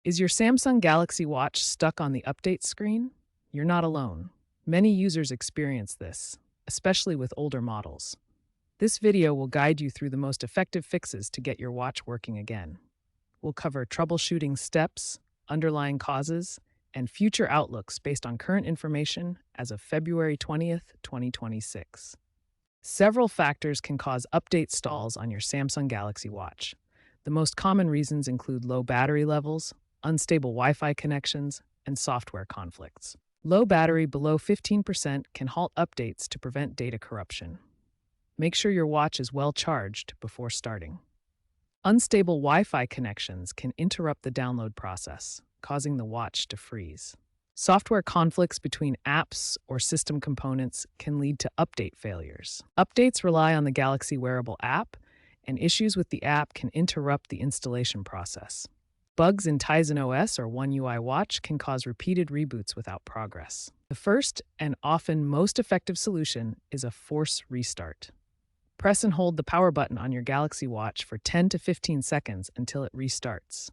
Is your Samsung Galaxy Watch stuck on the update screen? You're not alone. Many users experience this, especially with older models. This video will guide you through the most effective fixes to get your watch working again. We'll cover troubleshooting steps, underlying causes, and future outlooks based on current information as of February 20th, 2026. Several factors can cause update stalls on your Samsung Galaxy Watch. The most common reasons include low battery levels, unstable Wi-Fi connections, and software conflicts. Low battery below 15% can halt updates to prevent data corruption. Make sure your watch is well charged before starting. Unstable Wi-Fi connections can interrupt the download process, causing the watch to freeze. Software conflicts between apps or system components can lead to update failures. Updates rely on the Galaxy Wearable app, and issues with the app can interrupt the installation process. Bugs in Tizen OS or One UI Watch can cause repeated reboots without progress. The first and often most effective solution is a force restart. Press and hold the power button on your Galaxy Watch for 10 to 15 seconds until it restarts.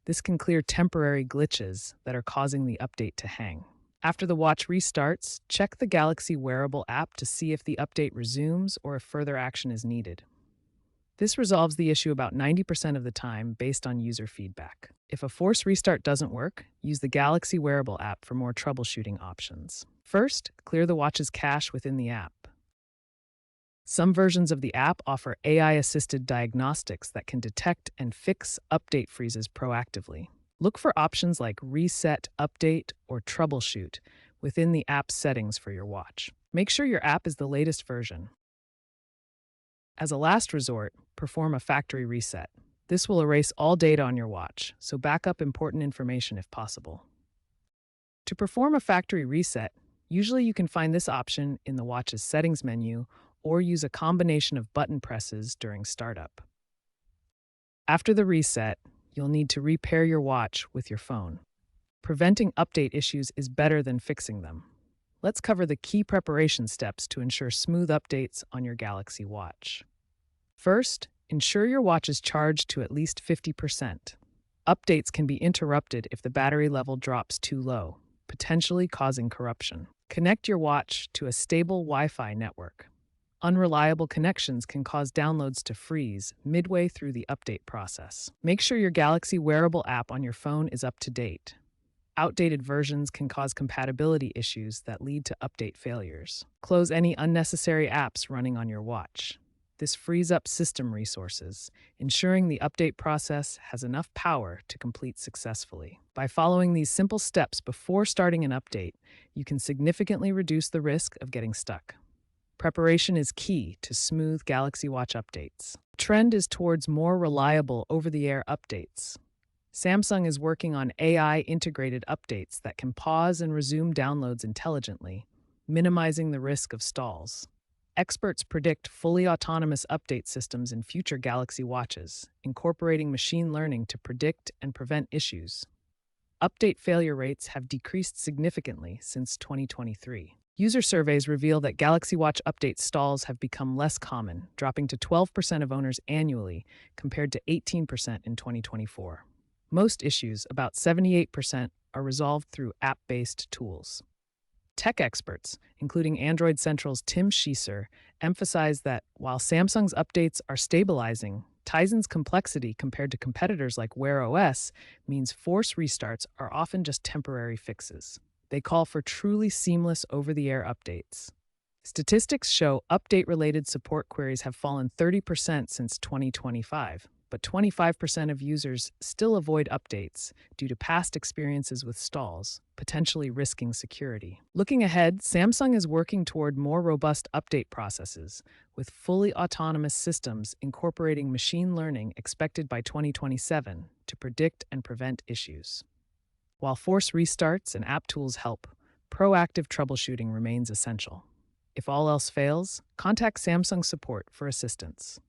This can clear temporary glitches that are causing the update to hang. After the watch restarts, check the Galaxy Wearable app to see if the update resumes or if further action is needed. This resolves the issue about 90% of the time based on user feedback. If a force restart doesn't work, use the Galaxy Wearable app for more troubleshooting options. First, clear the watch's cache within the app. Some versions of the app offer AI-assisted diagnostics that can detect and fix update freezes proactively. Look for options like Reset, Update, or Troubleshoot within the app's settings for your watch. Make sure your app is the latest version. As a last resort, perform a factory reset. This will erase all data on your watch, so back up important information if possible. To perform a factory reset, usually you can find this option in the watch's settings menu or use a combination of button presses during startup. After the reset, you'll need to repair your watch with your phone. Preventing update issues is better than fixing them. Let's cover the key preparation steps to ensure smooth updates on your Galaxy Watch. First, ensure your watch is charged to at least 50%. Updates can be interrupted if the battery level drops too low, potentially causing corruption. Connect your watch to a stable Wi-Fi network. Unreliable connections can cause downloads to freeze midway through the update process. Make sure your Galaxy Wearable app on your phone is up to date. Outdated versions can cause compatibility issues that lead to update failures. Close any unnecessary apps running on your watch. This frees up system resources, ensuring the update process has enough power to complete successfully. By following these simple steps before starting an update, you can significantly reduce the risk of getting stuck. Preparation is key to smooth Galaxy Watch updates. The trend is towards more reliable over-the-air updates. Samsung is working on AI-integrated updates that can pause and resume downloads intelligently, minimizing the risk of stalls. Experts predict fully autonomous update systems in future Galaxy Watches, incorporating machine learning to predict and prevent issues. Update failure rates have decreased significantly since 2023. User surveys reveal that Galaxy Watch update stalls have become less common, dropping to 12% of owners annually compared to 18% in 2024. Most issues, about 78%, are resolved through app-based tools. Tech experts, including Android Central's Tim Schieser, emphasize that while Samsung's updates are stabilizing, Tizen's complexity compared to competitors like Wear OS means force restarts are often just temporary fixes. They call for truly seamless over-the-air updates. Statistics show update-related support queries have fallen 30% since 2025, but 25% of users still avoid updates due to past experiences with stalls, potentially risking security. Looking ahead, Samsung is working toward more robust update processes, with fully autonomous systems incorporating machine learning expected by 2027 to predict and prevent issues. While force restarts and app tools help, proactive troubleshooting remains essential. If all else fails, contact Samsung support for assistance.